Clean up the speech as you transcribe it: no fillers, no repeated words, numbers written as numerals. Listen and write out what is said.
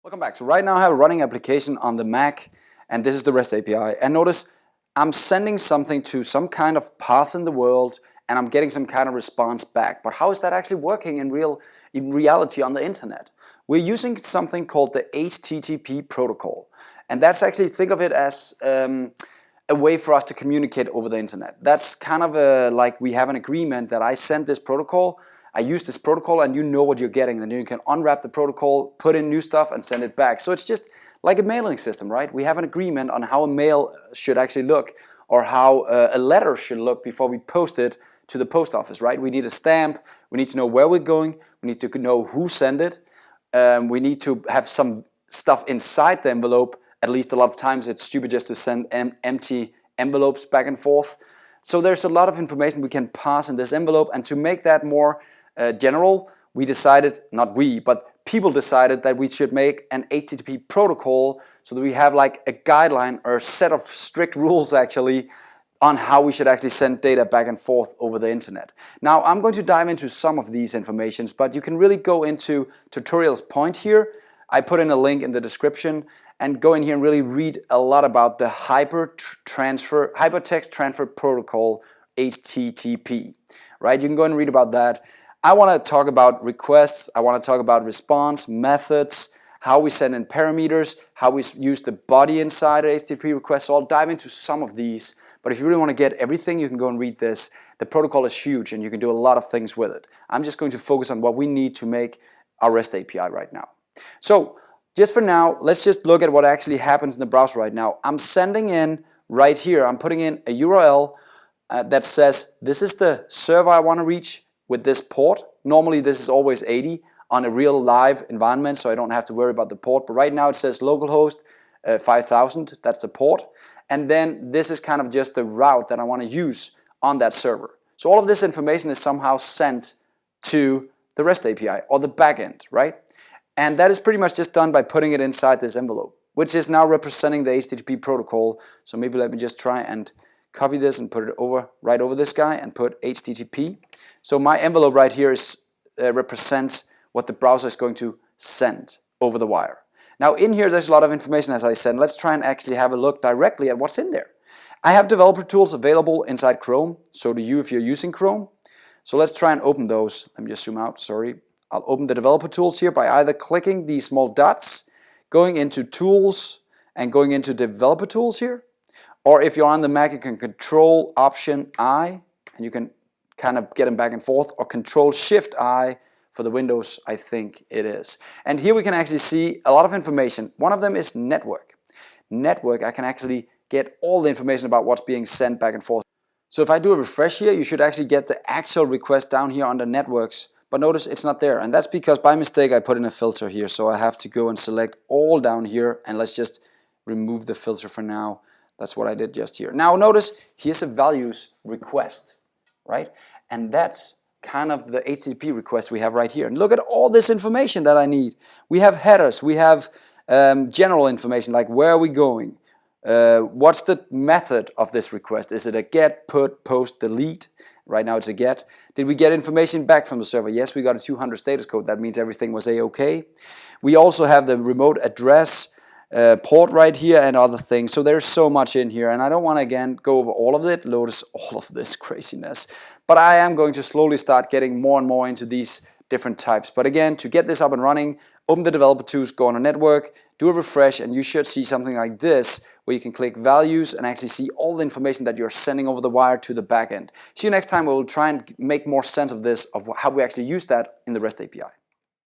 Welcome back. So right now I have a running application on the Mac, and this is the REST API. And notice I'm sending something to some kind of path in the world, and I'm getting some kind of response back. But how is that actually working in reality on the internet? We're using something called the HTTP protocol. And that's actually, think of it as a way for us to communicate over the internet. That's kind of like we have an agreement that I send this protocol, I use this protocol, and you know what you're getting. Then you can unwrap the protocol, put in new stuff, and send it back. So it's just like a mailing system, right? We have an agreement on how a mail should actually look, or how a letter should look before we post it to the post office, right? We need a stamp, we need to know where we're going, we need to know who sent it, we need to have some stuff inside the envelope. At least a lot of times it's stupid just to send empty envelopes back and forth. So there's a lot of information we can pass in this envelope, and to make that more general, we decided, not we, but people decided that we should make an HTTP protocol so that we have like a guideline or a set of strict rules actually on how we should actually send data back and forth over the internet. Now I'm going to dive into some of these informations, but you can really go into tutorials point here. I put in a link in the description, and go in here and really read a lot about the hypertext transfer protocol, HTTP, right? You can go and read about that. I want to talk about requests, I want to talk about response, methods, how we send in parameters, how we use the body inside an HTTP request. So I'll dive into some of these, but if you really want to get everything, you can go and read this. The protocol is huge and you can do a lot of things with it. I'm just going to focus on what we need to make our REST API right now. So just for now, let's just look at what actually happens in the browser right now. I'm sending in right here, I'm putting in a URL that says this is the server I want to reach with this port. Normally this is always 80 on a real live environment, so I don't have to worry about the port. But right now it says localhost 5000, that's the port. And then this is kind of just the route that I want to use on that server. So all of this information is somehow sent to the REST API or the backend, right? And that is pretty much just done by putting it inside this envelope, which is now representing the HTTP protocol. So maybe let me just try and copy this and put it right over this guy and put HTTP. So my envelope right here represents what the browser is going to send over the wire. Now in here there's a lot of information, as I said. Let's try and actually have a look directly at what's in there. I have developer tools available inside Chrome, so do you if you're using Chrome. So let's try and open those. Let me just zoom out, sorry. I'll open the developer tools here by either clicking these small dots, going into tools and going into developer tools here. Or if you're on the Mac, you can Control Option I and you can kind of get them back and forth, or Control Shift I for the Windows, I think it is. And here we can actually see a lot of information. One of them is network. Network, I can actually get all the information about what's being sent back and forth. So if I do a refresh here, you should actually get the actual request down here under networks. But notice it's not there, and that's because by mistake I put in a filter here, so I have to go and select all down here, and let's just remove the filter for now. That's what I did just here. Now notice here's a values request, right? And that's kind of the HTTP request we have right here. And look at all this information that I need. We have headers, we have general information like where are we going? What's the method of this request? Is it a get, put, post, delete? Right now it's a get. Did we get information back from the server? Yes, we got a 200 status code. That means everything was A-OK. We also have the remote address port right here and other things. So there's so much in here, and I don't want to again go over all of it, notice all of this craziness. But I am going to slowly start getting more and more into these different types. But again, to get this up and running, open the developer tools, go on a network, do a refresh, and you should see something like this where you can click values and actually see all the information that you're sending over the wire to the backend. See you next time. We will try and make more sense of this, of how we actually use that in the REST API.